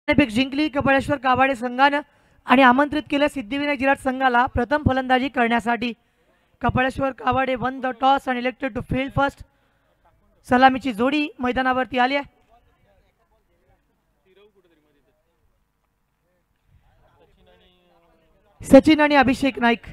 नाणेफेक जिंकली कपाळेश्वर काभाडे संघानं आणि आमंत्रित केलं सिद्धिविनायक जिराट संघाला प्रथम फलंदाजी करण्यासाठी। कपाळेश्वर काभाडे वन द टॉस आणि इलेक्टेड टू फील्ड फर्स्ट। सलामीची जोडी मैदानावरती आली आहे। सचिन आणि अभिषेक नाईक।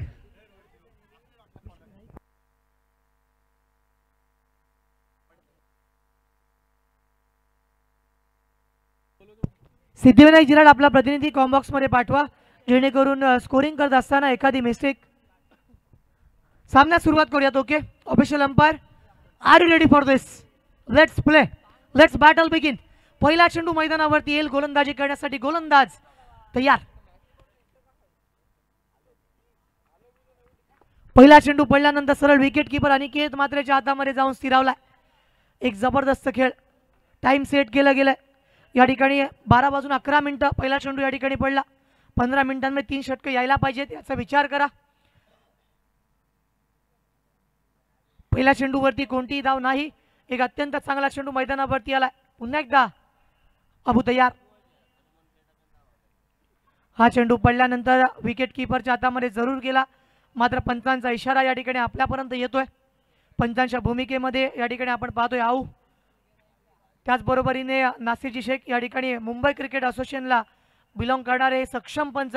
सिद्धिविनायक जिराट आपला प्रतिनिधी कॉम्बॉक्स मध्ये पाठवा जेणेकरून स्कोरिंग करत असताना एखादी मिस्टेक। सामना सुरुवात करूयात। Okay official umpire are you ready for this? Let's play, let's battle begin. पहिला चेंडू मैदानावरती येईल गोलंदाजी करण्यासाठी। गोलंदाज तयार। पहिला चेंडू पडल्यानंतर सरळ विकेट कीपर अनिकेत मात्रेच्या हातामध्ये जाऊन स्थिरावला। एक जबरदस्त खेळ। टाइम सेट केलं गेलं या ठिकाणी 12 वाजून 11 मिनिटं पहिला चेंडू या ठिकाणी पडला। 15 मिनिटांमध्ये 3 षटकं यायला पाहिजेत याचा विचार करा। पहिल्या चेंडूवरती कोणतीही धाव नाही। एक अत्यंत चांगला चेंडू मैदानावरती आला। पुन्हा एकदा अबू तयार। हा चेंडू पडल्यानंतर विकेट कीपरच्या हातामध्ये जरूर गेला मात्र पंचांचा इशारा या ठिकाणी आपल्यापर्यंत येतोय। पंचांच्या भूमिकेमध्ये या ठिकाणी आपण पाहतोय आऊ। त्याचबरोबरीने नासिरजी शेख या ठिकाणी मुंबई क्रिकेट असोसिएशनला बिलॉंग करणारे सक्षम पंच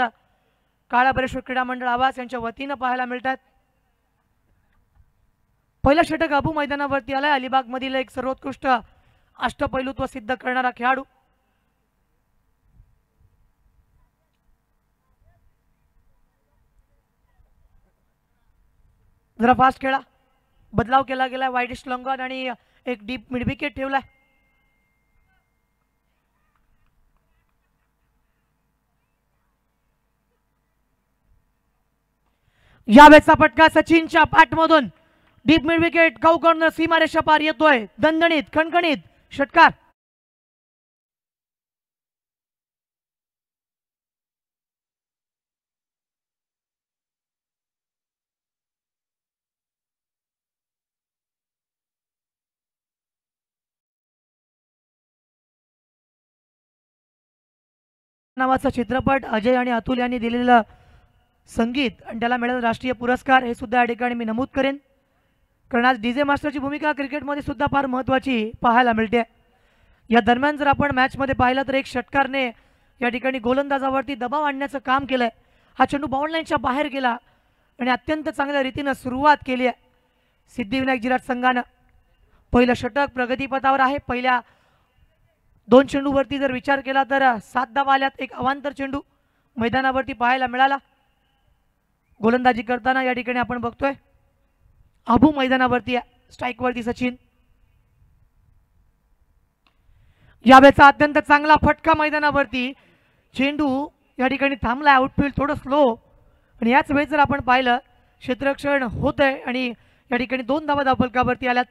काळाभैरवेश्वर क्रीडा मंडळ आवास यांच्या वतीनं पाहायला मिळतात। पहिला षटक अबू मैदानावरती आलाय। अलिबाग मधील एक सर्वोत्कृष्ट अष्टपैलुत्व सिद्ध करणारा खेळाडू। जरा फास्ट खेळा। बदलाव केला गेला। वाईडिश लॉंग ऑन आणि एक डीप मिड विकेट ठेवलाय। यावेळेचा फटका सचिनच्या पाठमधून डीप मिड विकेट काऊ कॉर्नर सीमारेषा पार येतोय। दणदणीत खणखणीत षटकार। नावाचा चित्रपट अजय आणि अतुल यांनी दिलेलं संगीत आणि त्याला मिळालेला राष्ट्रीय पुरस्कार हे सुद्धा या ठिकाणी मी नमूद करेन कारण आज डीजे मास्टरची भूमिका क्रिकेटमध्ये सुद्धा फार महत्त्वाची पाहायला मिळते। या दरम्यान जर आपण मॅचमध्ये पाहिलं तर एक षटकारने या ठिकाणी गोलंदाजावरती दबाव आणण्याचं काम केलंय। हा चेंडू बाउंड लाईनच्या बाहेर गेला आणि अत्यंत चांगल्या रीतीने सुरुवात केली आहे सिद्धिविनायक जिराट संघानं। पहिलं षटक प्रगतीपथावर आहे। पहिल्या 2 चेंडूवरती जर विचार केला तर 7 धावा आल्यात। एक अवांतर चेंडू मैदानावरती पाहायला मिळाला। गोलंदाजी करताना या ठिकाणी आपण बघतोय अबू मैदानावरती स्ट्राइक वरती सचिन। यावेळेचा अत्यंत चांगला फटका मैदानावरती। चेंडू या ठिकाणी थांबला। आउटफील्ड थोडं स्लो आणि याच वेळेस जर आपण पाहिलं क्षेत्ररक्षण होत आहे आणि या ठिकाणी 2 धावा धावफलकावरती आल्यात।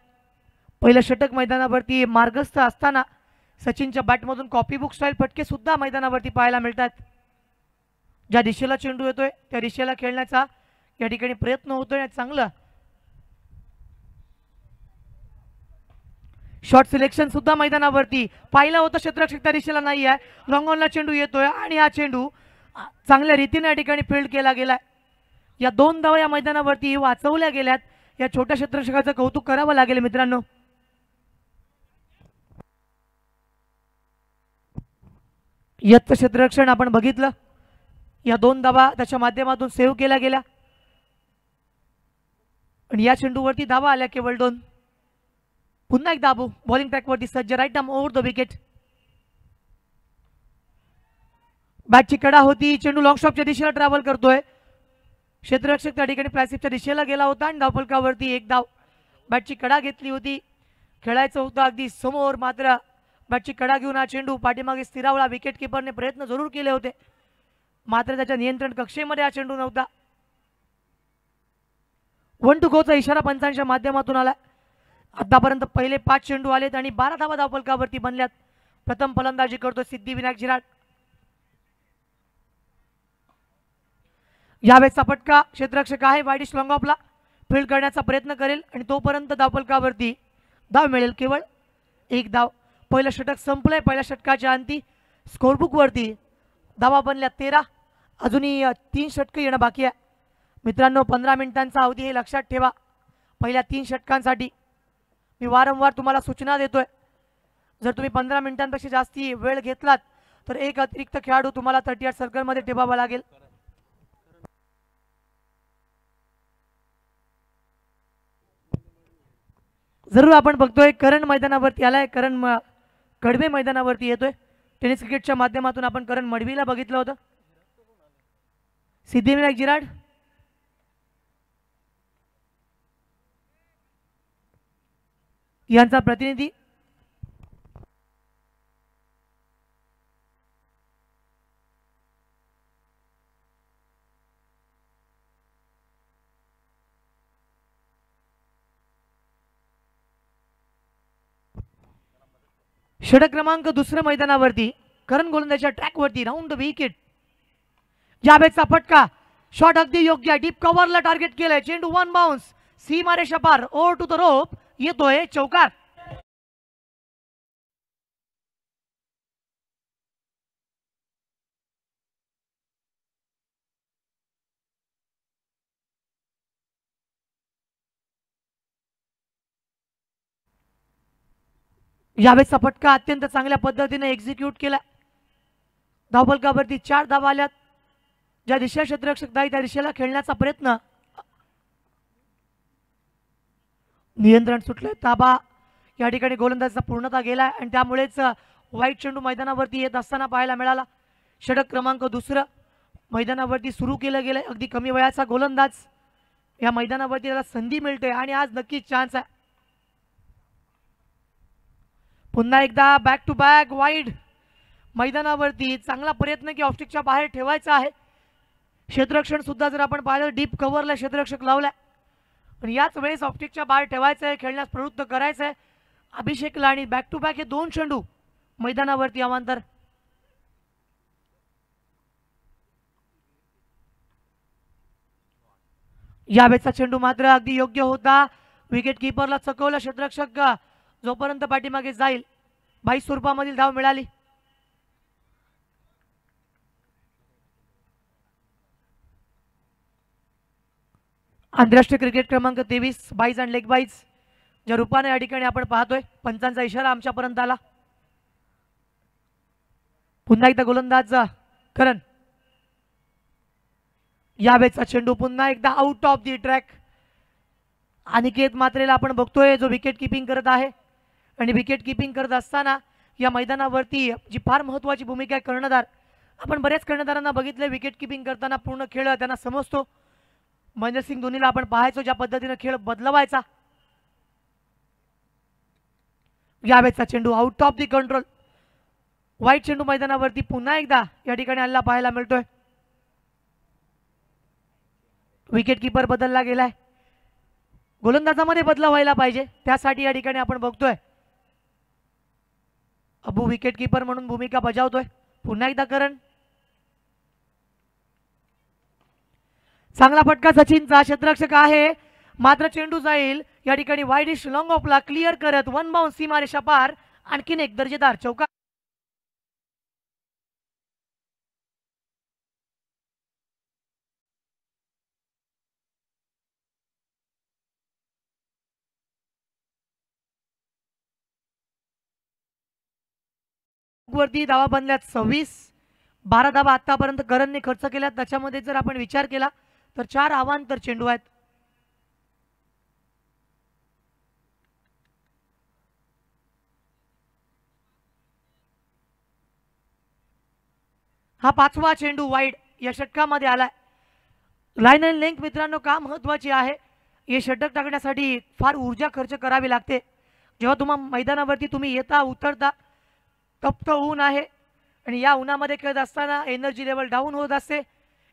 पहिलं षटक मैदानावरती मार्गस्थ असताना सचिनच्या बॅटमधून कॉपी बुक स्टाईल फटके सुद्धा मैदानावरती पाहायला मिळतात। ज्या दिशेला चेंडू येतोय त्या दिशेला खेळण्याचा या ठिकाणी प्रयत्न होतोय। चांगलं शॉट सिलेक्शन सुद्धा मैदानावरती पाहिलं होतं। क्षेत्ररक्षक त्या दिशेला नाही आहे। लॉंग ऑनला चेंडू येतोय आणि हा चेंडू चांगल्या रीतीने या ठिकाणी फील्ड केला गेलाय। या 2 धावा या मैदानावरती वाचवल्या गेल्यात। या छोट्या क्षेत्ररक्षकाचं कौतुक करावं लागेल मित्रांनो। याचं क्षेत्ररक्षण आपण बघितलं। या 2 धावा त्याच्या माध्यमातून सेव्ह केल्या गेल्या आणि या चेंडूवरती धावा आल्या केवळ 2। पुन्हा एकदा अबू बॉलिंग ट्रॅकवरती सज्ज। Right arm over the wicket. बॅटची कडा होती। चेंडू लॉंग स्टॉपच्या दिशेला ट्रॅव्हल करतोय। क्षेत्ररक्षक त्या ठिकाणी प्लॅसिफच्या दिशेला गेला होता आणि धावफलकावरती 1 धाव। बॅटची कडा घेतली होती। खेळायचं होतं अगदी समोर मात्र बॅटची कडा घेऊन हा चेंडू पाठीमागे स्थिरावला। विकेट कीपरने प्रयत्न जरूर केले होते मात्र त्याच्या नियंत्रण कक्षेमध्ये हा चेंडू नव्हता। 1 टू गोचा इशारा पंचांच्या माध्यमातून आला। आतापर्यंत पहिले 5 चेंडू आलेत आणि 12 धावा धावफलकावरती बनल्यात। प्रथम फलंदाजी करतो सिद्धिविनायक जिराट। यावेळेचा फटका क्षेत्ररक्षक आहे वाईडिश लॉंग ऑफला फील्ड करण्याचा प्रयत्न करेल आणि तोपर्यंत धावफलकावरती धाव मिळेल केवळ 1 धाव। पहिलं षटक संपलंय। पहिल्या षटकाच्या अंती स्कोरबुकवरती धावा बनल्या 13. अजूनही 3 षटकं येणं बाकी आहे मित्रांनो. 15 मिनिटांचा अवधी हे लक्षात ठेवा पहिल्या 3 षटकांसाठी. मी वारंवार तुम्हाला सूचना देतोय, जर तुम्ही 15 मिनिटांपेक्षा जास्ती वेळ घेतलात तर एक अतिरिक्त खेळाडू तुम्हाला 38 सर्कलमध्ये ठेवावा लागेल. जरूर आपण बघतोय करण मैदानावरती आलाय, करण कडवे मैदानावरती येतोय. टेनिस क्रिकेटच्या माध्यमातून आपण करण मडवीला बघितलं होतं. सिद्धिविनायक जिराड यांचा प्रतिनिधी षटक क्रमांक 2 मैदानावरती करण गोलंदाजच्या ट्रॅकवरती राऊंड द विकेट. जावेदचा फटका शॉट अगदी योग्य, डीप कव्हरला टार्गेट केलंय. चेंडू वन बाउन्स सीमारेषा पार ओव्हर टू द रोप, येतोय चौकार. यावेळेसचा फटका अत्यंत चांगल्या पद्धतीने एक्झिक्यूट केला. धावफलकावरती 4 धावा आल्यात. ज्या दिशेला क्षेत्ररक्षक जाईल त्या दिशेला खेळण्याचा प्रयत्न, नियंत्रण सुटलं. ताबा या ठिकाणी गोलंदाजाचा पूर्णता गेला आणि त्यामुळेच वाईट चेंडू मैदानावरती येत असताना पाहायला मिळाला. षटक क्रमांक 2 मैदानावरती सुरू केलं गेलंय. अगदी कमी वयाचा गोलंदाज या मैदानावरती त्याला संधी मिळते आणि आज नक्कीच चान्स आहे. पुन्हा एकदा बॅक टू बॅक वाईड मैदानावरती चांगला प्रयत्न की ऑफस्टिकच्या बाहेर ठेवायचा आहे. क्षेत्ररक्षण सुद्धा जर आपण पाहिलं डीप कव्हरला क्षेत्ररक्षक लावलाय पण याच वेळेस ऑफस्टिकच्या बाहेर ठेवायचं आहे, खेळण्यास प्रवृत्त करायचं आहे अभिषेकला. आणि बॅक टू बॅक हे 2 चेंडू मैदानावरती अवांतर. यावेळेचा चेंडू मात्र अगदी योग्य होता. विकेट किपरला चकवलं क्षेत्ररक्षक, जोपर्यंत पाठीमागे जाईल 22 स्वरूपामधील धाव मिळाली. आंतरराष्ट्रीय क्रिकेट क्रमांक 23 बाईज अँड लेग बाईज ज्या रूपाने या ठिकाणी आपण पाहतोय. पंचांचा इशारा आमच्यापर्यंत आला. पुन्हा एकदा गोलंदाज करण. यावेळेचा चेंडू पुन्हा एकदा out of the track. Aniket मात्रेला आपण बघतोय जो विकेट किपिंग करत आहे आणि विकेट किपिंग करत असताना या मैदानावरती जी फार महत्त्वाची भूमिका आहे कर्णधार. आपण बऱ्याच कर्णधारांना बघितले विकेट किपिंग करताना पूर्ण खेळ त्यांना समजतो. महेंद्रसिंग धोनीला आपण पाहायचो ज्या पद्धतीने खेळ बदलवायचा. यावेळेचा चेंडू आउट ऑफ दी कंट्रोल. वाईट चेंडू मैदानावरती पुन्हा एकदा या ठिकाणी हल्ला पाहायला मिळतोय. विकेट किपर बदलला गेलाय. गोलंदाजामध्ये बदलाव व्हायला पाहिजे त्यासाठी या ठिकाणी आपण बघतोय अबू विकेट किपर म्हणून भूमिका बजावतोय. पुन्हा एकदा करण. चांगला फटका सचिनचा, क्षेत्ररक्षक आहे मात्र चेंडू जाईल या ठिकाणी वाईडिश लॉंग ऑफला क्लिअर करत वन बाउन्स सीमारेषा पार. आणखीन एक दर्जेदार चौकार. वरती धावा बनल्यात 26. 12 धावा आतापर्यंत करणने खर्च केल्यात. त्याच्यामध्ये जर आपण विचार केला तर 4 अवांतर चेंडू आहेत. हा 5वा चेंडू वाईड या षटकामध्ये आलाय. लाईन अँड लेंथ मित्रांनो का महत्वाची आहे. हे षटक टाकण्यासाठी फार ऊर्जा खर्च करावी लागते. जेव्हा तुम्हा मैदानावरती तुम्ही येता उतरता तप्त ऊन आहे आणि या उन्हामध्ये खेळत असताना एनर्जी लेवल डाऊन होत असते.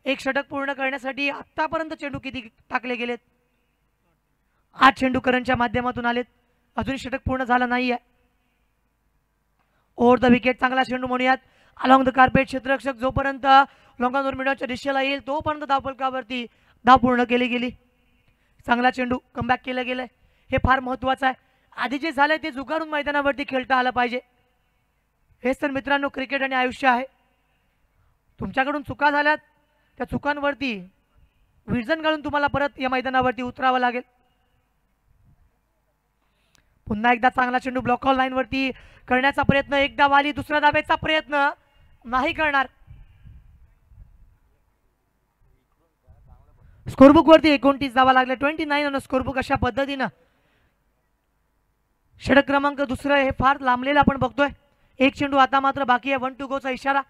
एक षटक पूर्ण करण्यासाठी आतापर्यंत चेंडू किती टाकले गेलेत. 8 चेंडू करणच्या माध्यमातून आलेत. अजून षटक पूर्ण झालं नाहीये. ओव्हर द विकेट चांगला चेंडू म्हणूयात. अलॉंग द कार्पेट क्षेत्ररक्षक जोपर्यंत लॉंगॉन मिडॉच्या दिशेला येईल तोपर्यंत धावफलकावरती धाव पूर्ण केली गेली. चांगला चेंडू कमबॅक केलं गेलंय. हे फार महत्त्वाचं आहे. आधी जे झालंय ते झुगारून मैदानावरती खेळता आलं पाहिजे. हेच तर मित्रांनो क्रिकेट आणि आयुष्य आहे. तुमच्याकडून चुका झाल्यात, त्या चुकांवरती विजन घालून तुम्हाला परत या मैदानावरती उतरावं लागेल. पुन्हा एकदा चांगला चेंडू ब्लॉक ऑल लाईन वरती करण्याचा प्रयत्न, एकदा वाली दुसऱ्या धाब्याचा प्रयत्न नाही करणार. स्कोरबुक वरती 29 धावा लागल्या, 29 ऑन स्कोरबुक. अशा पद्धतीनं षटक क्रमांक दुसरं हे फार लांबलेलं आपण बघतोय. एक चेंडू आता मात्र बाकी आहे. 1 to go चा इशारा.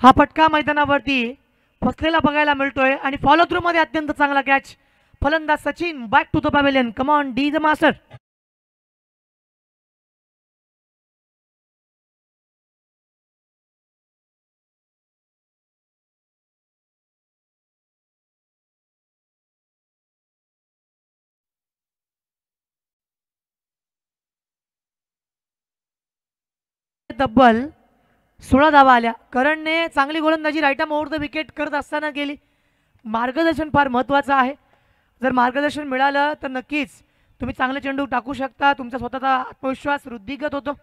हा फटका मैदानावरती फसलेला बघायला मिळतोय आणि फॉलो थ्रू मध्ये अत्यंत चांगला कॅच. फलंदाज Sachin back to the pavilion. Come on डी द मास्टर. तब्बल 16 धावा आल्या. करणने चांगली गोलंदाजी right arm over the wicket करत असताना केली. मार्गदर्शन फार महत्त्वाचं आहे. जर मार्गदर्शन मिळालं तर नक्कीच तुम्ही चांगले चेंडू टाकू शकता. तुमचा स्वतःचा आत्मविश्वास वृद्धिगत होतो.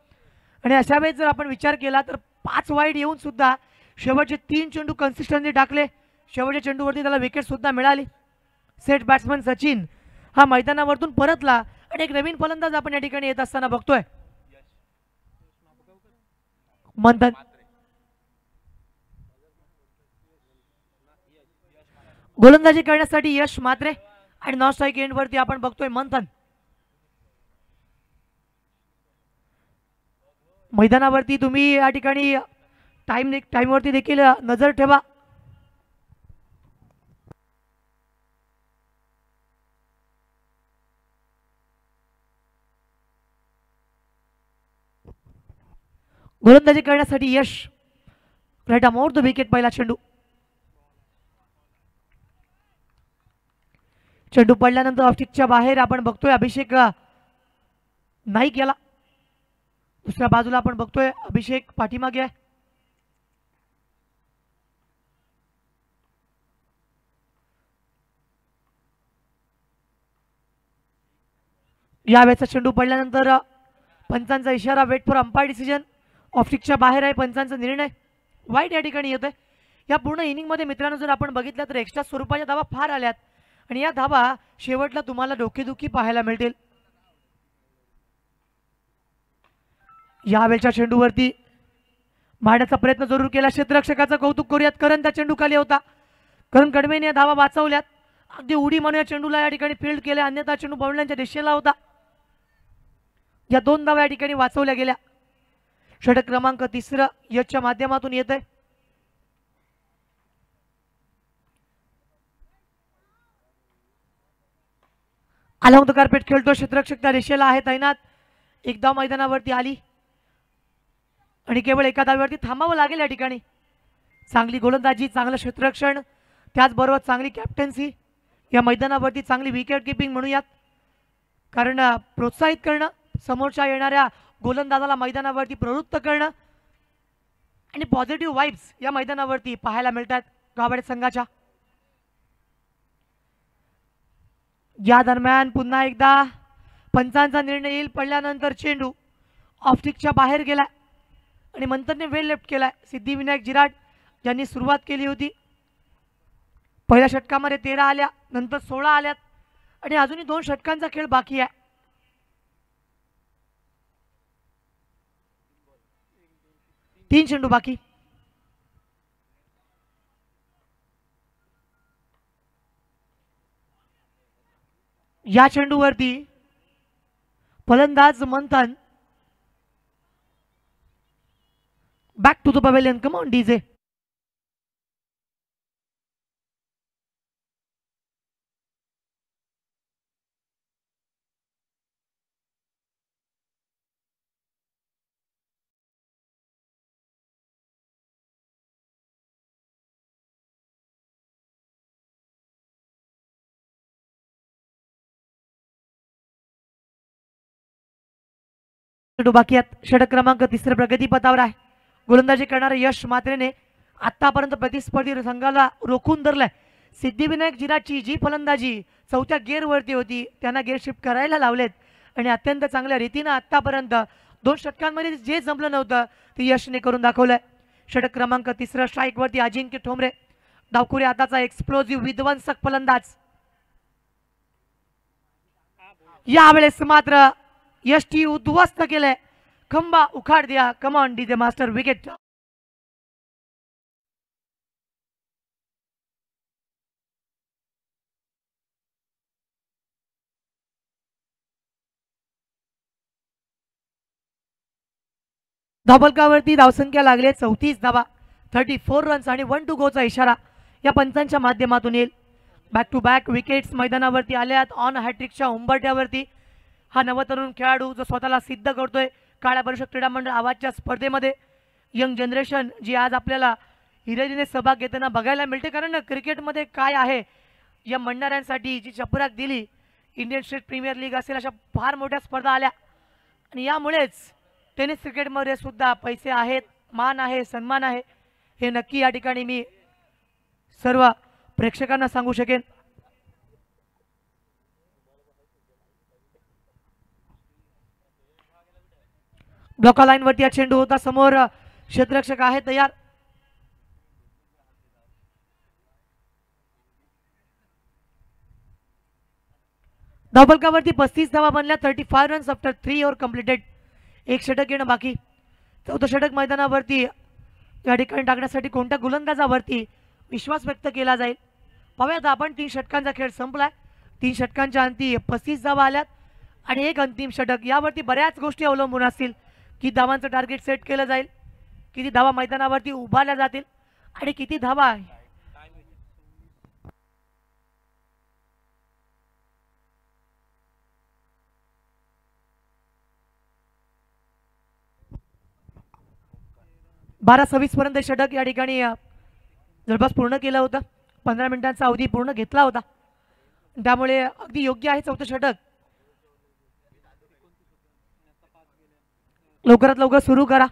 आणि अशा वेळेस जर आपण विचार केला तर 5 वाईड येऊन सुद्धा शेवटचे 3 चेंडू कन्सिस्टंटली टाकले. शेवटच्या चेंडूवरती त्याला विकेट सुद्धा मिळाली. सेट बॅट्समन सचिन हा मैदानावरतून परतला आणि एक नवीन फलंदाज आपण या ठिकाणी येत असताना बघतोय. मंथन गोलंदाजी करण्यासाठी यश मात्रे आणि नॉन स्ट्राईक एंड वरती आपण बघतोय मंथन. मैदानावरती तुम्ही या ठिकाणी टाइम वरती देखील नजर ठेवा. गोलंदाजी करण्यासाठी Yash right arm over the wicket. पहिला चेंडू चेंडू पडल्यानंतर ऑफस्टिकच्या बाहेर आपण बघतोय अभिषेक नाईक याला. दुसऱ्या बाजूला आपण बघतोय अभिषेक पाठीमागे आहे. यावेळेचा चेंडू पडल्यानंतर पंचांचा इशारा, वेट फॉर अंपायर डिसिजन. ऑफस्टिकच्या बाहेर आहे पंचांचा निर्णय. वाईट या ठिकाणी येतोय. या पूर्ण इनिंगमध्ये मित्रांनो जर आपण बघितलं तर एक्स्ट्रा स्वरूपाच्या धावा फार आल्यात आणि या धावा शेवटला तुम्हाला डोकेदुखी पाहायला मिळतील. यावेळच्या चेंडूवरती मारण्याचा प्रयत्न जरूर केला. क्षेत्ररक्षकाचं कौतुक करूयात. करण त्या चेंडू खाली होता. करण कडवेने या धावा वाचवल्यात. अगदी उडी म्हणून या चेंडूला या ठिकाणी फील्ड केल्या, अन्यथा चेंडू बाउंड्रीच्या दिशेला होता. या 2 धावा या ठिकाणी वाचवल्या गेल्या. षटक क्रमांक 3 यशच्या माध्यमातून येत आहे. अलॉंग द कार्पेट खेळतो. क्षेत्ररक्षक त्या दिशेला आहे तैनात. एक धाव मैदानावरती आली आणि केवळ एका धावेवरती थांबावं लागेल या ठिकाणी. चांगली गोलंदाजी, चांगलं क्षेत्ररक्षण, त्याचबरोबर चांगली कॅप्टन्सी, या मैदानावरती चांगली विकेट किपिंग म्हणूयात. कारण प्रोत्साहित करणं, समोरच्या येणाऱ्या गोलंदाजाला मैदानावरती प्रवृत्त करणं आणि पॉझिटिव्ह वाइब्स या मैदानावरती पाहायला मिळतात गावडे संघाच्या. या दरम्यान पुन्हा एकदा पंचांचा निर्णय येईल. पडल्यानंतर चेंडू ऑफस्टिकच्या बाहेर गेला आणि मंथनने वेल लेफ्ट केलाय. सिद्धिविनायक जिराट ज्यांनी सुरुवात केली होती. पहिल्या षटकामध्ये 13 आल्या, नंतर 16 आल्यात आणि अजूनही 2 षटकांचा खेळ बाकी आहे. तीन चेंडू बाकी. या चेंडूवरती फलंदाज Manthan. Back to the pavilion. Come on DJ. बाकी आहेत. षटक क्रमांक 3 प्रगतीपथावर आहे. गोलंदाजी करणारे यश मात्रेने आतापर्यंत प्रतिस्पर्धी संघाला रोखून धरलाय. सिद्धिविनायक जिराची जी फलंदाजी चौथ्या गेअरवरती होती त्यांना गेअर शिफ्ट करायला लावलेत आणि अत्यंत चांगल्या रीतीनं आत्तापर्यंत 2 षटकांमध्ये जे जमलं नव्हतं ते यशने करून दाखवलंय. षटक क्रमांक 3 स्ट्राईकवरती अजिंक्य ठोंबरे. डावखुरी आताचा एक्सप्लोजिव्ह विध्वंसक फलंदाज. यावेळेस मात्र यष्टी उद्ध्वस्त केलंय. खंबा उखाड द्या. Come on DJ master. विकेट. धावफलकावरती धावसंख्या लागली 34 धावा, 34 रन्स आणि 1 टू गोचा इशारा या पंचांच्या माध्यमातून येईल. बॅक टू बॅक विकेट्स मैदानावरती आल्यात. ऑन हॅट्रिकच्या उंबरट्यावरती हा नवतरुण खेळाडू जो स्वतःला सिद्ध करतोय काळ्या परिषद क्रीडा मंडळ आवाजच्या स्पर्धेमध्ये. यंग जनरेशन जी आज आपल्याला हिरिरीने सहभाग घेताना बघायला मिळते, कारण क्रिकेटमध्ये काय आहे या म्हणणाऱ्यांसाठी जी चपराक दिली इंडियन स्टेट प्रीमियर लीग असेल अशा फार मोठ्या स्पर्धा आल्या आणि यामुळेच टेनिस क्रिकेटमध्ये सुद्धा पैसे आहेत, मान आहे, सन्मान आहे हे नक्की या ठिकाणी मी सर्व प्रेक्षकांना सांगू शकेन. ब्लॉका लाईनवरती हा चेंडू होता. समोर क्षेत्ररक्षक आहे तयार. धावफलकावरती 35 धावा बनल्या. 35 रन्स आफ्टर 3 ओव्हर कंप्लीटेड. एक षटक येणं बाकी. चौथं षटक मैदानावरती या ठिकाणी टाकण्यासाठी कोणत्या गोलंदाजावरती विश्वास व्यक्त केला जाईल पाहूयात आपण. 3 षटकांचा खेळ संपलाय. 3 षटकांच्या अंती 35 धावा आल्यात आणि एक अंतिम षटक. यावरती बऱ्याच गोष्टी अवलंबून असतील. किती धावांचं टार्गेट सेट केलं जाईल, किती धावा मैदानावरती उभारल्या जातील आणि किती धावा बारा 26 पर्यंत षटक या ठिकाणी जवळपास पूर्ण केलं होतं. 15 मिनिटांचा अवधी पूर्ण घेतला होता, त्यामुळे अगदी योग्य आहे चौथं षटक. लवकरात लवकर सुरू करा.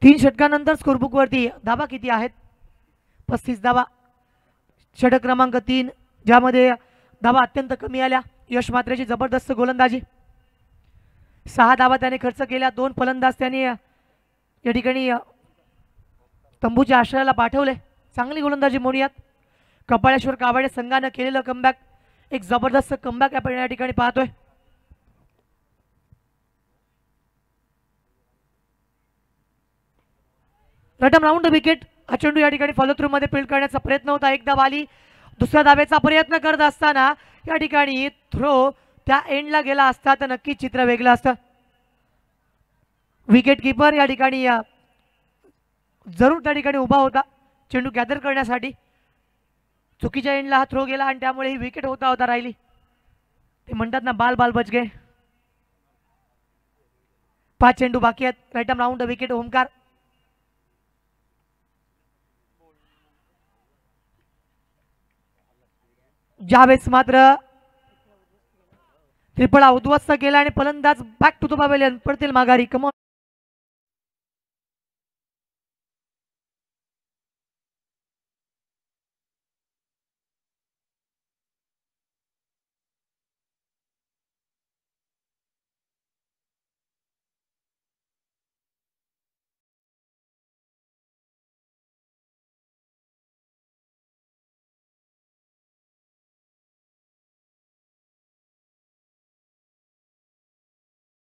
तीन षटकानंतर स्कोरबुक वरती धावा किती आहेत? 35 धावा. षटक क्रमांक 3 ज्यामध्ये धावा अत्यंत कमी आल्या. यश मात्रेची जबरदस्त गोलंदाजी. 6 धावा त्याने खर्च केल्या. 2 फलंदाज त्याने या ठिकाणी तंबूच्या आश्रयाला पाठवले. चांगली गोलंदाजी म्हणूयात. कपाळेश्वर कावडे संघानं केलेलं कमबॅक, एक जबरदस्त कमबॅक आपण या ठिकाणी पाहतोय. रटम राऊंड विकेट. हा चेंडू या ठिकाणी फॉलो थ्रू मध्ये फील्ड करण्याचा प्रयत्न होता. एक धाव आली. दुसऱ्या धावेचा प्रयत्न करत असताना या ठिकाणी थ्रो त्या एंडला गेला असता तर नक्की चित्र वेगळं असतं. विकेट कीपर या ठिकाणी जरूर त्या ठिकाणी उभा होता चेंडू गॅदर करण्यासाठी. चुकीच्या एंडला हा थ्रो गेला आणि त्यामुळे ही विकेट होता राहिली. ते म्हणतात ना, बाल बाल बच गए. 5 चेंडू बाकी आहेत. राईटम राऊंड विकेट. ओमकार ज्यावेळेस मात्र त्रिफळा उद्ध्वस्त केला आणि फलंदाज बॅक टू द पवेलियन पडतील माघारी. कमॉन.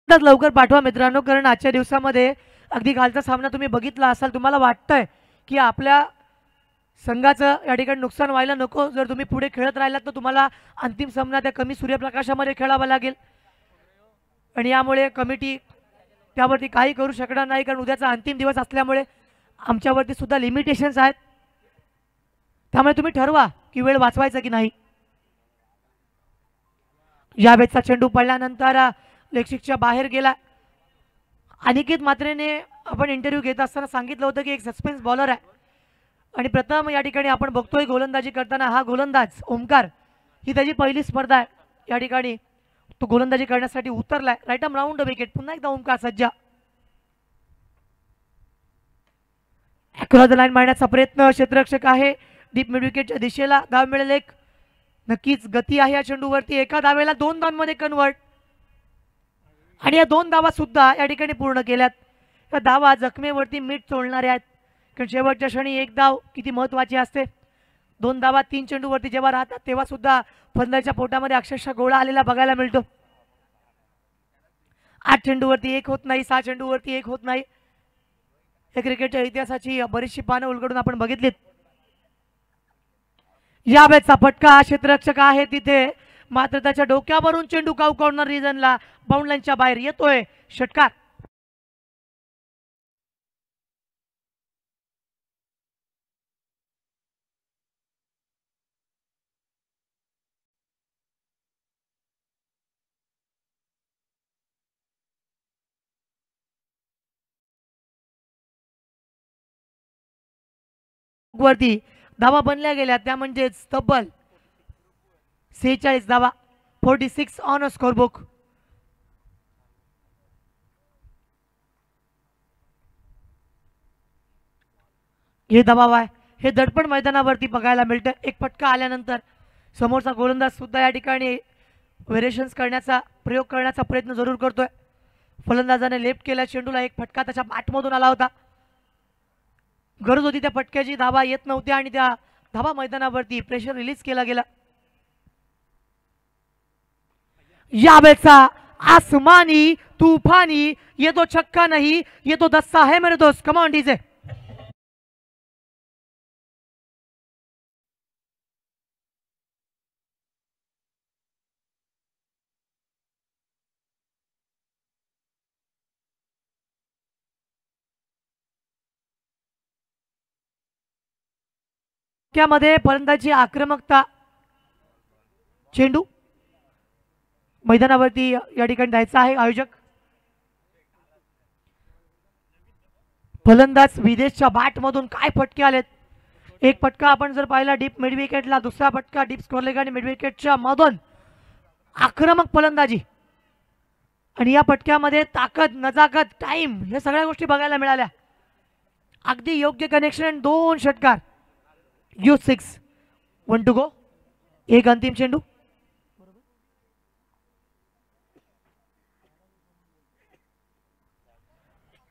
लवकर पाठवा मित्रांनो, कारण आजच्या दिवसामध्ये अगदी कालचा सामना तुम्ही बघितला असाल. तुम्हाला वाटतंय की आपल्या संघाचं या ठिकाणी नुकसान व्हायला नको. जर तुम्ही पुढे खेळत राहिलात तर तुम्हाला अंतिम सामना त्या कमी सूर्यप्रकाशामध्ये खेळावा लागेल आणि यामुळे कमिटी त्यावरती काही करू शकणार नाही, कारण उद्याचा अंतिम दिवस असल्यामुळे आमच्यावरती सुद्धा लिमिटेशन्स आहेत. त्यामुळे तुम्ही ठरवा की वेळ वाचवायचा की नाही. यावेळेचा चेंडू पडल्यानंतर लेगशिकच्या बाहेर गेला. अनिकेत मात्रेने आपण इंटरव्ह्यू घेत असताना सांगितलं होतं की एक सस्पेन्स बॉलर आहे आणि प्रथम या ठिकाणी आपण बघतोय गोलंदाजी करताना हा गोलंदाज ओमकार, ही त्याची पहिली स्पर्धा आहे. या ठिकाणी तो गोलंदाजी करण्यासाठी उतरलाय. Right arm round wicket. पुन्हा एकदा ओमकार सज्जा. अक्रॉस द लाईन मारण्याचा प्रयत्न. क्षेत्ररक्षक आहे डीप मिड विकेटच्या दिशेला. धाव मिळेल एक. नक्कीच गती आहे या चेंडूवरती. एका धावेला 2 धावांमध्ये कन्वर्ट. आणि या 2 धावा सुद्धा या ठिकाणी पूर्ण केल्यात. या धावा जखमेवरती मीठ चोळणाऱ्या आहेत. कारण शेवटच्या क्षणी एक धाव किती महत्वाची असते. 2 धावा 3 चेंडूवरती जेव्हा राहतात तेव्हा सुद्धा फलंदाजाच्या पोटामध्ये अक्षरशः गोळा आलेला बघायला मिळतो. 8 चेंडूवरती एक होत नाही, 6 चेंडूवरती एक होत नाही. हे क्रिकेटच्या इतिहासाची बरीचशी पानं उलगडून आपण बघितलीत. या वेळेचा फटका. क्षेत्ररक्षक आहे तिथे, मात्र त्याच्या डोक्यावरून चेंडू काऊ कॉर्नर रिजनला बाउंड लाईनच्या बाहेर येतोय. षटकार. वरती धावा बनल्या गेल्या त्या म्हणजे तब्बल 46 धावा. 46 ऑन अ स्कोरबुक. हे दबाव आहे, हे दडपण मैदानावरती बघायला मिळतं. एक फटका आल्यानंतर समोरचा गोलंदाज सुद्धा या ठिकाणी व्हेरिएशन्स करण्याचा प्रयोग करण्याचा प्रयत्न जरूर करतोय. फलंदाजाने लेफ्ट केला चेंडूला. एक फटका त्याच्या बॅटमधून आला होता. गरज होती त्या फटक्याची. धावा येत नव्हत्या आणि त्या धावा मैदानावरती प्रेशर रिलीज केला गेला. यावेळेचा आसमानी तूफानी ये तो छक्का नहीं, ये तो दस्ता है मेरे दोस्त. कम ऑन डीजे. मध्ये फलंदाजी आक्रमकता. चेंडू मैदानावरती या ठिकाणी द्यायचा आहे आयोजक. फलंदाज विदेशच्या बॅटमधून काय फटके आलेत. एक फटका आपण जर पाहिला डीप मिड विकेटला, दुसरा फटका डीप स्कोर लेग आणि मिड विकेटच्या मधून आक्रमक फलंदाजी. आणि या फटक्यामध्ये ताकद, नजाकत, टाइम हे सगळ्या गोष्टी बघायला मिळाल्या. अगदी योग्य कनेक्शन. 2 षटकार. यू 6. 1 टू गो. एक अंतिम चेंडू.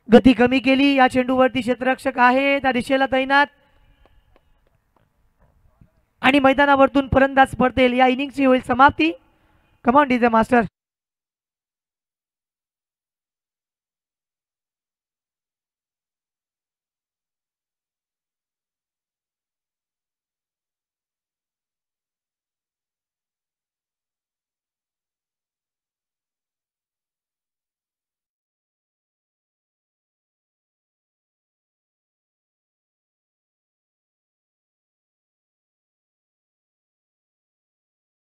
गती कमी केली या चेंडूवरती. क्षेत्ररक्षक आहे त्या दिशेला तैनात आणि मैदानावरतून फलंदाज परतेल. या इनिंगची होईल समाप्ती. Come on DJ master.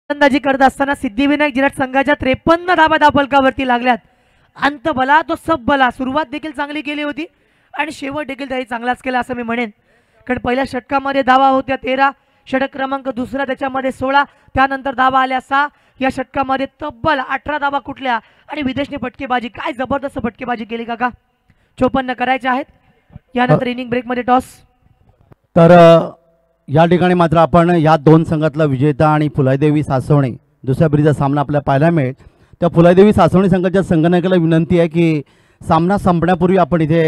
फलंदाजी करत असताना सिद्धिविनायक जिराट संघाच्या 53 धाबा धावफलकावरती लागल्यात. अंत भला तो सब भला. सुरुवात देखील चांगली केली होती आणि शेवट देखील त्याही चांगलाच केला असं मी म्हणेन. कारण पहिल्या षटकामध्ये धावा होत्या 13, षटक क्रमांक दुसरा त्याच्यामध्ये 16, त्यानंतर धावा आल्या 6. या षटकामध्ये तब्बल 18 धावा कुठल्या आणि विदेशने फटकेबाजी. काय जबरदस्त फटकेबाजी केली काका. 54 करायचे आहेत. यानंतर इनिंग ब्रेकमध्ये टॉस. तर या ठिकाणी मात्र आपण या 2 संघातला विजेता आणि फुलादेवी सासवणे दुसऱ्या फेरीचा सामना आपल्याला पाहायला मिळेल. त्या फुलादेवी सासवणे संघाच्या संघनायकाला विनंती आहे की सामना संपण्यापूर्वी आपण इथे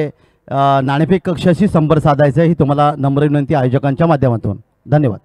नाणेफेक कक्षाशी संपर्क साधायचा ही तुम्हाला नम्र विनंती आयोजकांच्या माध्यमातून. धन्यवाद.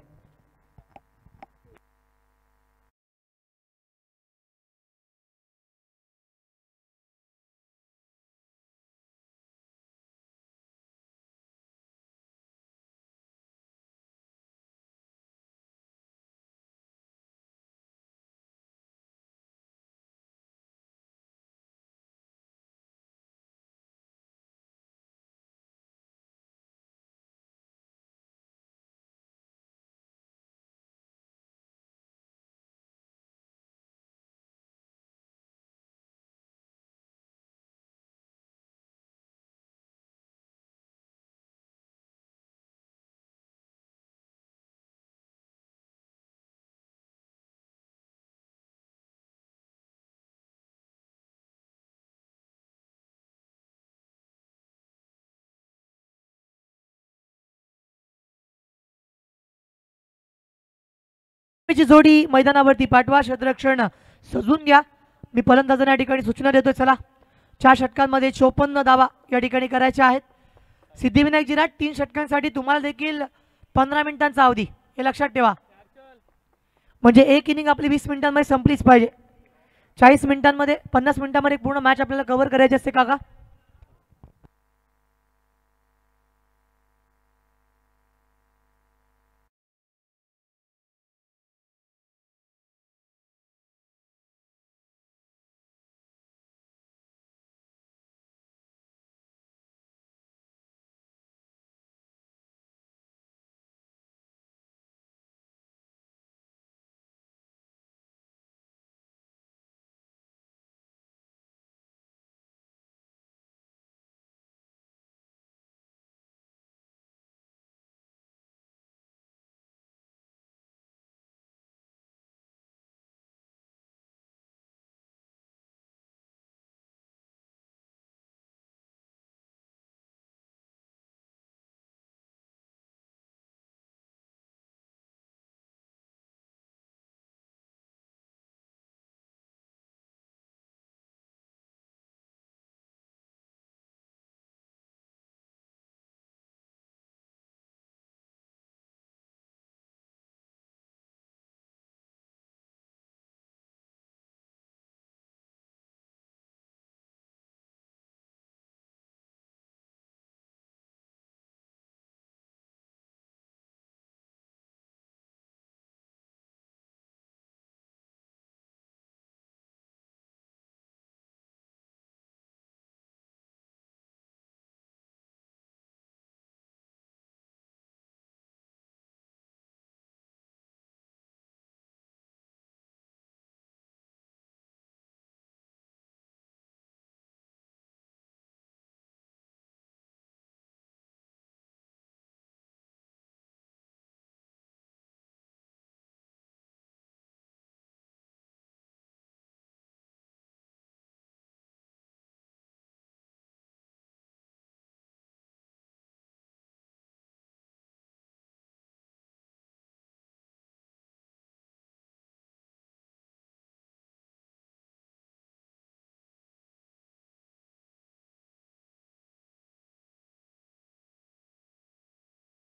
ची जोडी मैदानावरती पाठवा. क्षेत्ररक्षण सजून घ्या. मी फलंदाजांना या ठिकाणी सूचना देतोय. चला 4 षटकांमध्ये 54 धावा या ठिकाणी करायच्या आहेत. सिद्धिविनायक जिराट 3 षटकांसाठी तुम्हाला देखील 15 मिनिटांचा अवधी, हे लक्षात ठेवा. म्हणजे एक इनिंग आपली 20 मिनिटांमध्ये संपलीच पाहिजे. 40 मिनिटांमध्ये 50 मिनिटांमध्ये पूर्ण मॅच आपल्याला कव्हर करायची असते काका.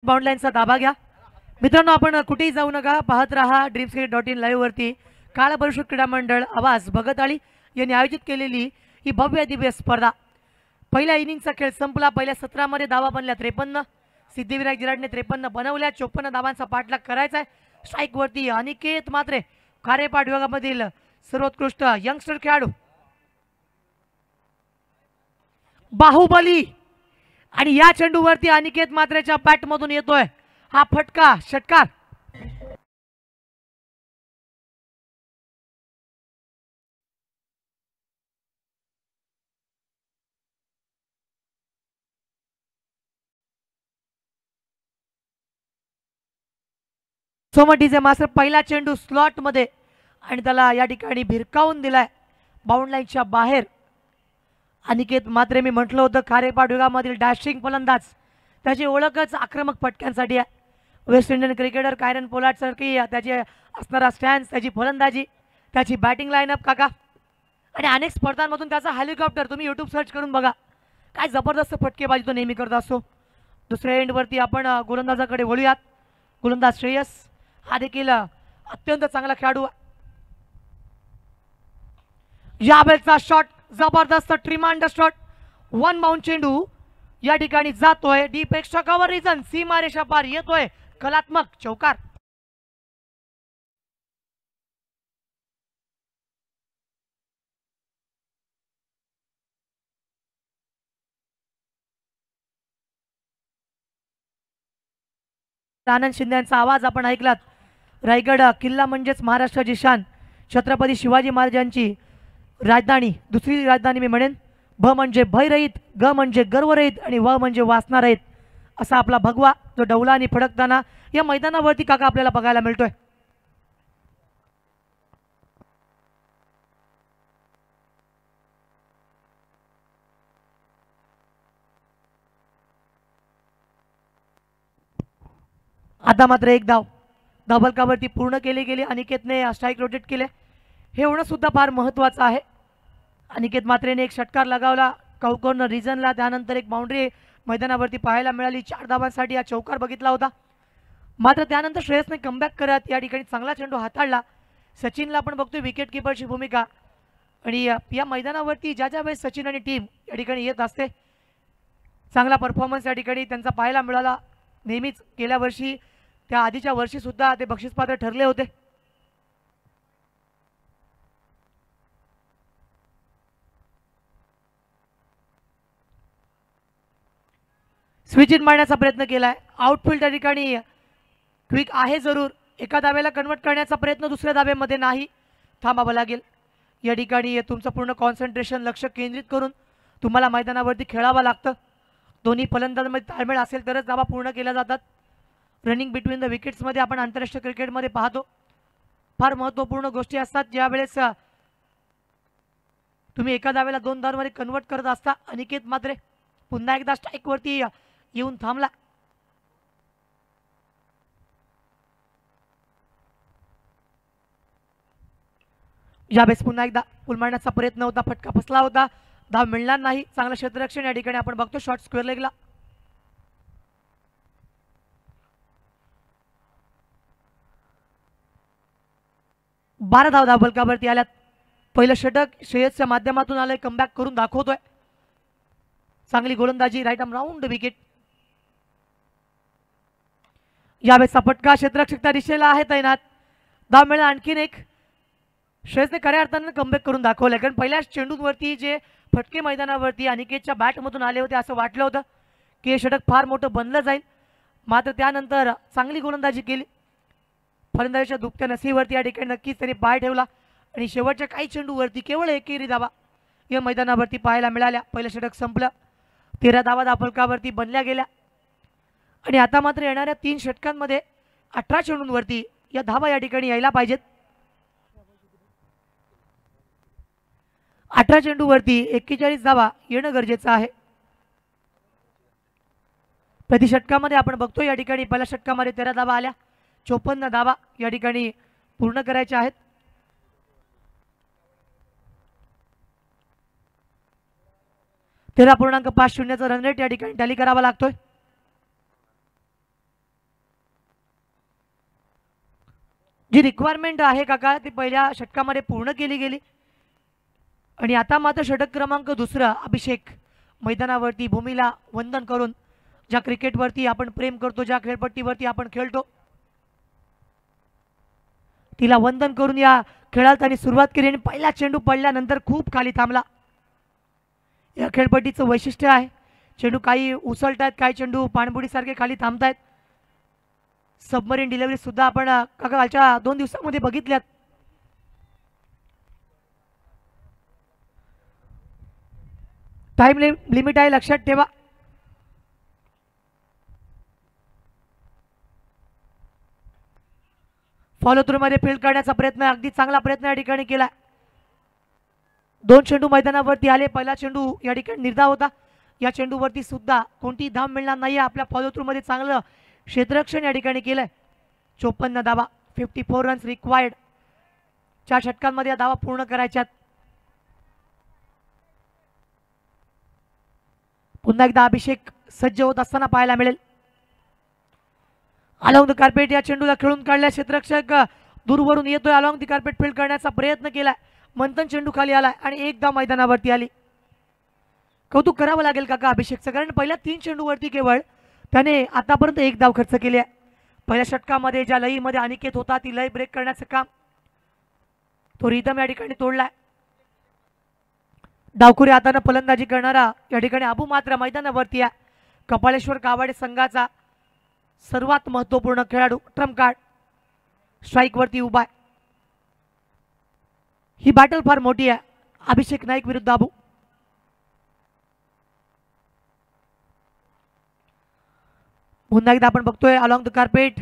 बाउंड लाईनचा दाबा घ्या. मित्रांनो, आपण कुठेही जाऊ नका, पाहत रहा ड्रीम्सक्रिकेट.in लाईव्ह वरती. काळ परिषद क्रीडा मंडळ आवाज भगताळी यांनी आयोजित केलेली ही भव्य दिव्य स्पर्धा. पहिल्या इनिंगचा खेळ संपला. पहिल्या 17 मध्ये धावा बनल्या 53. सिद्धिविनायक जिराटने 53 बनवल्या. 54 धावांचा पाठलाग करायचा आहे. स्ट्राईक वरती अनिकेत म्हात्रे, खारेपाट विभागामधील सर्वोत्कृष्ट यंगस्टर खेळाडू, बाहुबली. आणि या चेंडूवरती अनिकेत म्हात्रेच्या बॅट मधून येतोय हा फटका षटकार. सोमटीचे मास्टर पहिला चेंडू स्लॉट मध्ये आणि त्याला या ठिकाणी भिरकावून दिलाय बाउंड लाईनच्या बाहेर. अनिकेत म्हात्रे, मी म्हटलं होतं खारेपाट विभागामधील डॅशिंग फलंदाज, त्याची ओळखच आक्रमक फटक्यांसाठी आहे. West Indian cricketer Kieron Pollard सारखी त्याचे असणारा स्टॅन्स, त्याची फलंदाजी, त्याची बॅटिंग लाईनअप काका, आणि अनेक स्पर्धांमधून त्याचा हेलिकॉप्टर तुम्ही यूट्यूब सर्च करून बघा. काय जबरदस्त फटकेबाजी तो नेहमी करत असतो. दुसऱ्या एंडवरती आपण गोलंदाजाकडे वळूयात. गोलंदाज श्रेयस हा देखील अत्यंत चांगला खेळाडू. यावेळचा शॉट जबरदस्त ट्रिमांड शॉट. 1 बाउंड चेंडू या ठिकाणी जातोय डीप एक्स्ट्रा कव्हर रिजन, सीमारेषा पार येतोय कलात्मक चौकार. आनंद शिंदे यांचा आवाज आपण ऐकलात. रायगड किल्ला म्हणजेच महाराष्ट्राची शान, छत्रपती शिवाजी महाराजांची राजधानी, दुसरी राजधानी मी म्हणेन. भ म्हणजे भयरहित, ग म्हणजे गर्वरहित आणि व म्हणजे वासनारहित असा आपला भगवा जो डौला आणि फडकताना या मैदानावरती काका आपल्याला बघायला मिळतोय. आता मात्र एक धाव धावफलकावरती पूर्ण केली गेली. अनिकेतने स्ट्राईक रोटेट केले, हे होणं सुद्धा फार महत्त्वाचं आहे. अनिकेत मात्रेने एक षटकार लगावला कॉर्नर रिजनला, त्यानंतर एक बाउंड्री मैदानावरती पाहायला मिळाली. 4 धावांसाठी हा चौकार बघितला होता. मात्र त्यानंतर श्रेयसने कमबॅक करत या ठिकाणी चांगला चेंडू हाताळला. सचिनला आपण बघतोय विकेट किपरची भूमिका, आणि या मैदानावरती ज्या वेळेस सचिन आणि टीम या ठिकाणी येत असते चांगला परफॉर्मन्स या ठिकाणी त्यांचा पाहायला मिळाला. नेहमीच गेल्या वर्षी त्या आधीच्या वर्षीसुद्धा ते बक्षीसपात्र ठरले होते. स्विच इन मारण्याचा प्रयत्न केलाय. आउटफील्ड या ठिकाणी क्विक आहे जरूर, एका धाव्याला कन्वर्ट करण्याचा प्रयत्न दुसऱ्या धाव्यामध्ये नाही, थांबावं लागेल. या ठिकाणी तुमचं पूर्ण कॉन्सन्ट्रेशन लक्ष केंद्रित करून तुम्हाला मैदानावरती खेळावं लागतं. दोन्ही फलंदाजांमध्ये ताळमेळ असेल तरच धावा पूर्ण केल्या जातात. रनिंग बिटवीन द विकेट्समध्ये आपण आंतरराष्ट्रीय क्रिकेटमध्ये पाहतो फार महत्त्वपूर्ण गोष्टी असतात ज्या वेळेस तुम्ही एका धाव्याला 2 धावांमध्ये कन्वर्ट करत असता. अनिकेत मात्र पुन्हा एकदा स्ट्राईकवरती येऊन थांबला. यावेळेस पुन्हा एकदा पुल मारण्याचा प्रयत्न होता, फटका फसला होता, धाव मिळणार नाही. चांगलं क्षेत्ररक्षण या ठिकाणी आपण बघतो शॉर्ट स्क्वेअर लेगला. बारा धाव धावफलकावरती आल्यात. पहिलं षटक श्रेयसच्या माध्यमातून आलंय, कमबॅक करून दाखवतोय. चांगली गोलंदाजी, राईट आर्म राऊंड विकेट. यावेळेसचा फटका क्षेत्ररक्षक दिशेला आहे तैनात. धाव मिळाला आणखीन एक. श्रेयसने खऱ्या अर्थानं कमबॅक करून दाखवलंय, कारण पहिल्या चेंडूंवरती जे फटके मैदानावरती अनिकेतच्या बॅटमधून आले होते असं वाटलं होतं की हे षटक फार मोठं बनलं जाईल. मात्र त्यानंतर चांगली गोलंदाजी केली. फलंदाजीच्या दुभत्या नसीवरती या ठिकाणी नक्कीच त्यांनी पाय ठेवला आणि शेवटच्या काही चेंडूवरती केवळ एकेरी धावा या मैदानावरती पाहायला मिळाल्या. पहिलं षटक संपलं. 13 धावा धावफलकावरती बनल्या गेल्या आणि आता मात्र येणाऱ्या 3 षटकांमध्ये 18 चेंडूंवरती या धावा या ठिकाणी यायला पाहिजेत. 18 चेंडूवरती 41 धावा येणं गरजेचं आहे. प्रति षटकामध्ये आपण बघतो या ठिकाणी पहिल्या षटकामध्ये 13 धावा आल्या, 54 धावा या ठिकाणी पूर्ण करायच्या आहेत. .5 रन रेट या ठिकाणी टॅली करावा लागतोय. जी रिक्वायरमेंट आहे काका ती पहिल्या षटकामध्ये पूर्ण केली गेली आणि आता मात्र षटक क्रमांक 2 अभिषेक मैदानावरती भूमीला वंदन करून ज्या क्रिकेटवरती आपण प्रेम करतो, ज्या खेळपट्टीवरती आपण खेळतो तिला वंदन करून या खेळाला त्यांनी सुरुवात केली आणि पहिला चेंडू पडल्यानंतर खूप खाली थांबला. या खेळपट्टीचं वैशिष्ट्य आहे, चेंडू काही उसळतायत, काही चेंडू पाणबुडीसारखे खाली थांबतायत. सबमरीन डिलिव्हरी सुद्धा आपण काका कालच्या 2 दिवसांमध्ये बघितल्यात. टाइम लिमिट आहे, लक्षात ठेवा. फॉलो थ्रू मध्ये फील्ड करण्याचा प्रयत्न, अगदी चांगला प्रयत्न या ठिकाणी केला. 2 चेंडू मैदानावरती आले. पहिला चेंडू या ठिकाणी निर्धाव होता. या चेंडूवरती सुद्धा कोणती धाव मिळणार नाही. आपल्या फॉलो थ्रू मध्ये चांगलं क्षेत्ररक्षण या ठिकाणी केलंय. 54 धावा, 54 रन्स रिक्वायर्ड. 4 षटकांमध्ये या धावा पूर्ण करायच्यात. पुन्हा एकदा अभिषेक सज्ज होत असताना पाहायला मिळेल. अलॉंग द कार्पेट या चेंडूला खेळून काढल्या. क्षेत्ररक्षक दूरवरून येतोय, अलॉंग द कार्पेट फील्ड करण्याचा प्रयत्न केलाय. मंथन चेंडू खाली आलाय आणि एक धाव मैदानावरती आली. कौतुक करावं लागेल काका अभिषेकचं, कारण पहिल्या 3 चेंडूवरती केवळ त्याने आतापर्यंत 1 धाव खर्च केली आहे. पहिल्या षटकामध्ये ज्या लईमध्ये अनिकेत होता ती लई ब्रेक करण्याचं काम तो रिदम या ठिकाणी तोडलाय. डावखुरी हाताने फलंदाजी करणारा या ठिकाणी अबू मात्र मैदानावरती आहे. कपाळेश्वर कावाडे संघाचा सर्वात महत्त्वपूर्ण खेळाडू, ट्रम्प कार्ड स्ट्राईकवरती उभा आहे. ही बॅटल फार मोठी आहे. अभिषेक नाईक विरुद्ध अबू. पुन्हा एकदा आपण बघतोय अलॉंग द कार्पेट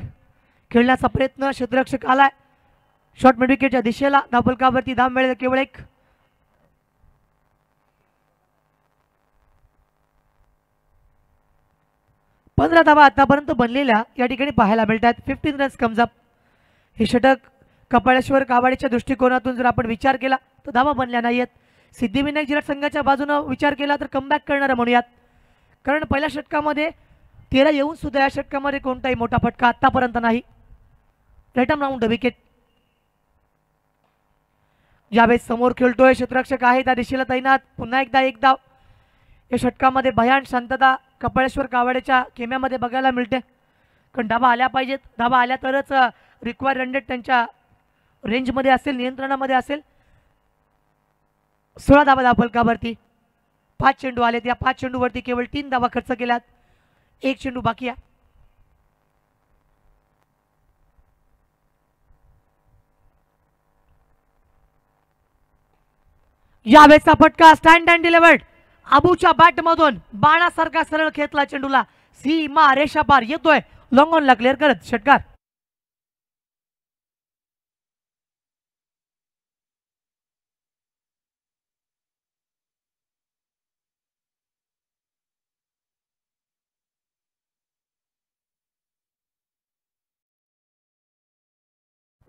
खेळण्याचा प्रयत्न. क्षेत्ररक्षक आलाय शॉर्ट मिड विकेटच्या दिशेला. धावफलकावरती धाव मिळेल केवळ 1. पंधरा धावा आतापर्यंत बनलेल्या या ठिकाणी पाहायला मिळतात. 15 रन्स कम्स अप. हे षटक कपाळेश्वर कावाडीच्या दृष्टिकोनातून जर आपण विचार केला तर धावा बनल्या नाहीयेत. सिद्धिविनायक जिल्हा संघाच्या बाजूनं विचार केला तर कमबॅक करणारं म्हणूयात, कारण पहिल्या षटकामध्ये 13 येऊन सुद्धा या षटकामध्ये कोणताही मोठा फटका आतापर्यंत नाही. Right round wicket. ज्यावेळेस समोर खेळतोय क्षेत्ररक्षक आहे त्या दिशेला तैनात. पुन्हा एकदा एक धाव. या षटकामध्ये भयान शांतता कपाळेश्वर कावड्याच्या खेम्यामध्ये बघायला मिळते, कारण धावा आल्या पाहिजेत. धावा आल्या तरच रिक्वायर रन रेट त्यांच्या रेंजमध्ये असेल, नियंत्रणामध्ये असेल. 16 धावा धावफलकावरती 5 चेंडू आलेत. या 5 चेंडूवरती केवळ 3 धावा खर्च केल्यात. 1 चेंडू बाकी आहे. यावेळेचा फटका स्टँड अँड डिलिव्हर्ड. अबूच्या बॅट मधून बाणासारखा सरळ खेचला चेंडूला, सीमा रेषा पार येतोय. लॉंग ऑनला क्लिअर करत षटकार.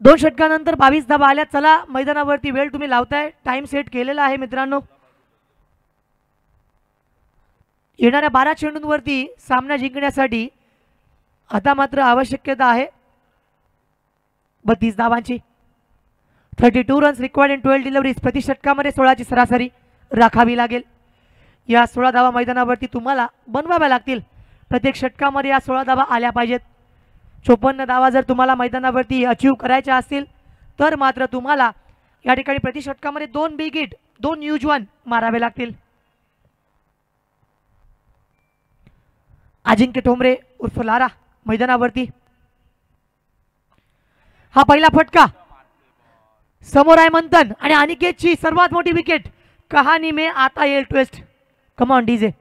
दोन षटकानंतर 22 धावा आल्या. चला मैदानावरती वेळ तुम्ही लावताय, टाइम सेट केलेला आहे मित्रांनो. येणाऱ्या 12 चेंडूंवरती सामना जिंकण्यासाठी आता मात्र आवश्यकता आहे 32 धावांची. 32 रन्स रिक्वायर्ड इन 12 डिलिव्हरीज. प्रति षटकामध्ये 16ची सरासरी राखावी लागेल. या 16 धावा मैदानावरती तुम्हाला बनवाव्या लागतील. प्रत्येक षटकामध्ये या 16 धावा आल्या पाहिजेत. 54 धावा जर तुम्हाला मैदानावरती अचीव करायच्या असतील तर मात्र तुम्हाला या ठिकाणी प्रति षटकामध्ये 2 बिग हिट 2 ह्यूज वन मारावे लागतील. अजिंक्य ठोंबरे उर्फ लारा मैदानावरती. हा पहिला फटका. समोर आहे मंथन आणि अनिकेतची सर्वात मोठी विकेट. कहाणी में आता येईल ट्विस्ट. Come on DJ.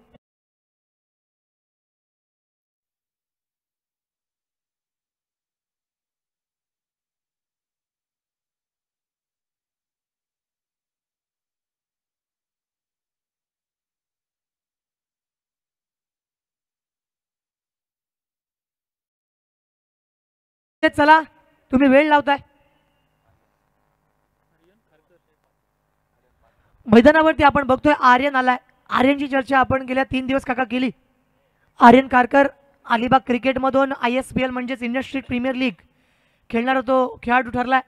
चला तुम्ही वेळ लावताय. मैदानावरती आपण बघतोय आर्यन आलाय. आर्यनची चर्चा आपण गेल्या 3 दिवस काका केली. आर्यन कारकर अलिबाग क्रिकेटमधून ISPL म्हणजेच इंडस्ट्री प्रीमियर लीग खेळणारा तो खेळाडू ठरलाय.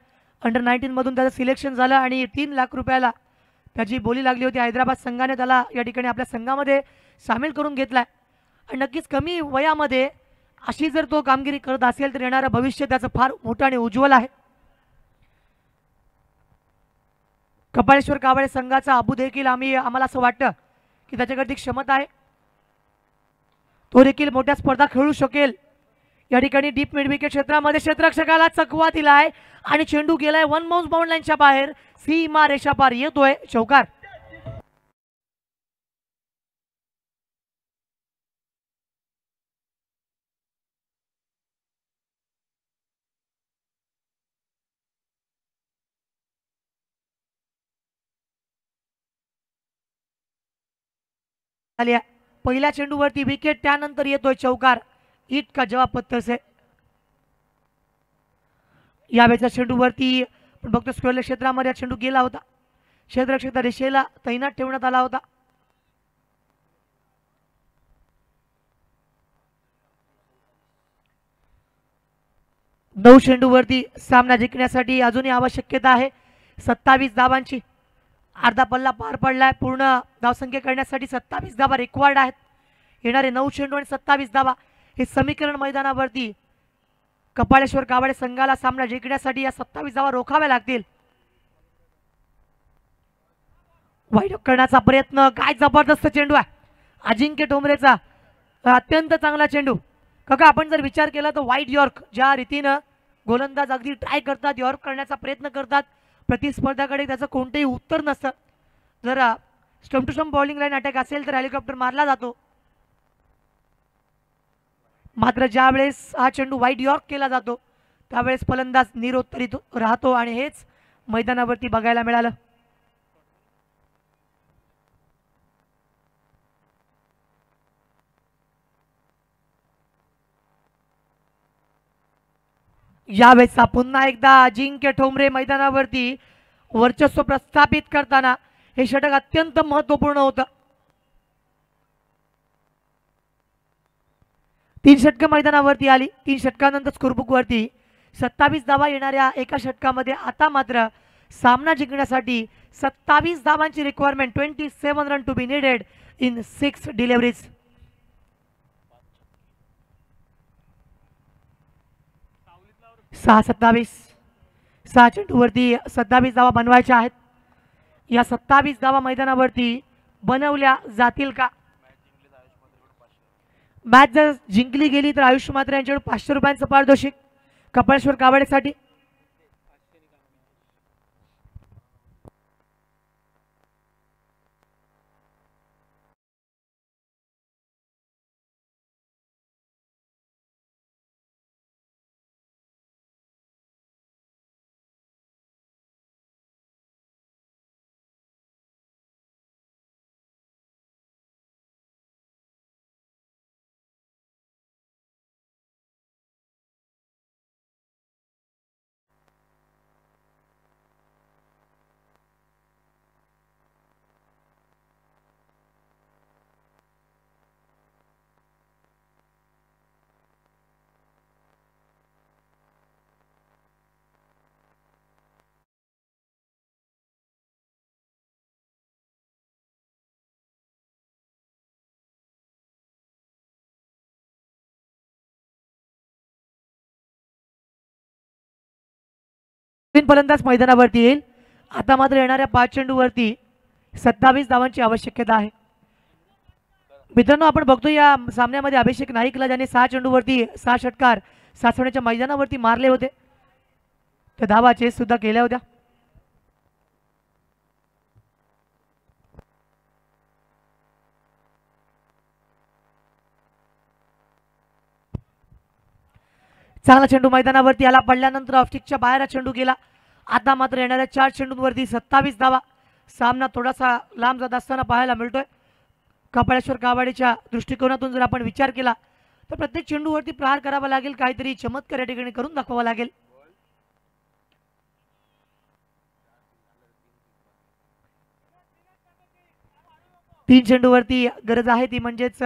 अंडर 19 मधून त्याचं सिलेक्शन झालं आणि 3 लाख रुपयाला त्याची बोली लागली होती. हैदराबाद संघाने त्याला या ठिकाणी आपल्या संघामध्ये सामील करून घेतलाय. आणि नक्कीच कमी वयामध्ये अशी जर तो कामगिरी करत असेल तर येणारं भविष्य त्याचं फार मोठं आणि उज्ज्वल आहे. कपाळेश्वर कावळे संघाचा अबू देखील आम्हाला असं वाटतं की त्याच्याकडे क्षमता आहे. तो देखील मोठ्या स्पर्धा खेळू शकेल. या ठिकाणी डीप मिड विकेट क्षेत्रामध्ये क्षेत्ररक्षकाला चकवा दिलाय आणि चेंडू गेलाय 1 बाउंस बाउंड लाईनच्या बाहेर. सीमा रेषा पार येतोय चौकार. पहिल्या चेंडूवरती विकेट, त्यानंतर येतोय चौकार. ईट का जवाब पत्तर से. यावेळेच्या चेंडूवरती आपण बघतो स्क्वेअर क्षेत्रामध्ये चेंडू गेला होता. क्षेत्ररक्षक दिशेला तैनात ठेवण्यात आला होता. नऊ चेंडूवरती सामना जिंकण्यासाठी अजूनही आवश्यकता आहे 27 धावांची. अर्धा पल्ला पार पडलाय. पूर्ण धावसंख्या करण्यासाठी 27 धावा रिक्वायर्ड आहेत. येणारे 9 चेंडू आणि 27 धावा हे समीकरण मैदानावरती कपाळेश्वर कावडे संघाला सामना जिंकण्यासाठी या 27 धावा रोखाव्या लागतील. वाईड करण्याचा प्रयत्न. काय जबरदस्त चेंडू आहे अजिंक्य ठोंबरेचा. अत्यंत चांगला चेंडू. काका आपण जर विचार केला तर वाईड यॉर्क ज्या रीतीनं गोलंदाज अगदी ट्राय करतात, यॉर्क करण्याचा प्रयत्न करतात, प्रतिस्पर्ध्याकडे त्याचं कोणतेही उत्तर नसतं. जर stump to stump bowling line attack असेल तर हेलिकॉप्टर मारला जातो. मात्र ज्या वेळेस हा चेंडू वाईड यॉर्क केला जातो त्यावेळेस फलंदाज निरुत्तरित राहतो आणि हेच मैदानावरती बघायला मिळालं. यावेळेस पुन्हा एकदा अजिंक्य ठोंबरे मैदानावरती वर्चस्व प्रस्थापित करताना हे षटक अत्यंत महत्वपूर्ण होतं. 3 षटकं मैदानावरती आली. 3 षटकानंतर स्कोरबुक वरती 27 धावा येणाऱ्या एका षटकामध्ये आता मात्र सामना जिंकण्यासाठी 27 धावांची requirement. 27 run to be needed in 6 deliveries. सहा 6 चेंडूवरती 27 धावा बनवायच्या आहेत. या 27 धावा मैदानावरती बनवल्या जातील का? मॅच जर जिंकली गेली तर आयुष्य मात्र यांच्याकडे 500 रुपयांचं पारितोषिक कपाळेश्वर कावडेसाठी. तीन फलंदाज मैदानावरती येईल. आता मात्र येणाऱ्या 5 चेंडूवरती 27 धावांची आवश्यकता आहे. मित्रांनो, आपण बघतो या सामन्यामध्ये अभिषेक नाईकला ज्याने 6 चेंडूवरती 6 षटकार सासवण्याच्या मैदानावरती मारले होते, त्या धावा चेस सुद्धा केल्या होत्या. चांगला चेंडू मैदानावरती आला. पडल्यानंतर ऑफस्टिकच्या बाहेर हा चेंडू गेला. आता मात्र येणाऱ्या 4 चेंडूंवरती 27 धावा. सामना थोडासा लांब जात असताना पाहायला मिळतोय. कपाळेश्वर कावाडेच्या दृष्टिकोनातून जर आपण विचार केला तर प्रत्येक चेंडूवरती प्रहार करावा लागेल, काहीतरी चमत्कार या ठिकाणी करून दाखवावा लागेल. तीन चेंडूवरती गरज आहे ती म्हणजेच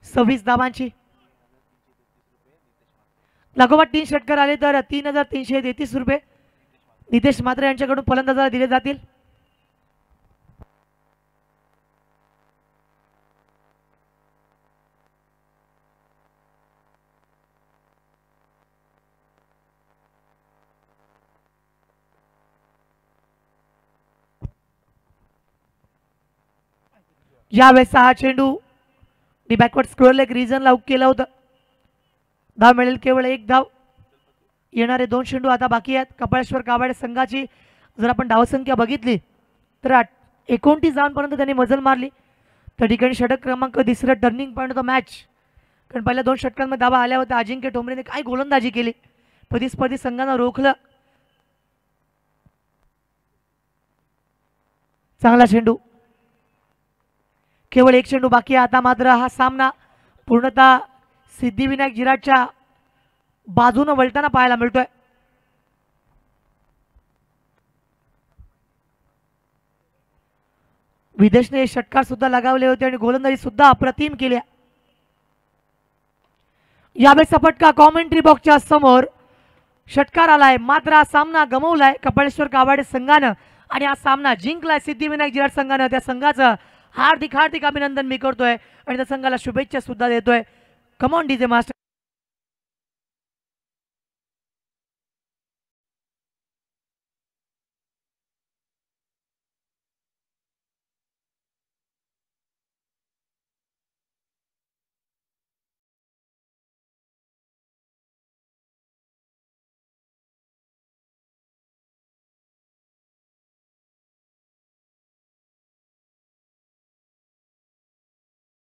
26 धावांची. लागोपाठ 3 षटकार आले तर 3,333 रुपये नितेश म्हात्रे यांच्याकडून फलंदाजाला दिले जातील. यावेळेस हा चेंडू डी बॅकवर्ड स्क्वेअर लेग रिजनला हुक केला होता. धाव मिळेल केवळ 1 धाव. येणारे 2 चेंडू आता बाकी आहेत. कपाळेश्वर कावाडे संघाची जर आपण धावसंख्या बघितली तर 29 धावांपर्यंत त्यांनी मजल मारली. त्या ठिकाणी षटक क्रमांक 3 टर्निंग पॉईंट ऑफ मॅच, कारण पहिल्या 2 षटकांमध्ये धावा आल्या होत्या. अजिंक्य ठोंबरेने काय गोलंदाजी केली, प्रतिस्पर्धी संघानं रोखलं. चांगला चेंडू, केवळ 1 चेंडू बाकी आहे. आता मात्र हा सामना पूर्णतः सिद्धिविनायक जिराटच्या बाजूनं वळताना पाहायला मिळतोय. विदेशने षटकार सुद्धा लगावले होते आणि गोलंदाजी सुद्धा अप्रतिम केल्या. यावेळेस फटका कॉमेंट्री बॉक्सच्या समोर षटकार आलाय, मात्र हा सामना गमवलाय कपाळेश्वर कावाडे संघानं आणि हा सामना जिंकलाय सिद्धिविनायक जिराट संघानं. त्या संघाचं हार्दिक हार्दिक अभिनंदन मी करतोय आणि त्या संघाला शुभेच्छा सुद्धा देतोय. कम ऑन डीजे मास्टर.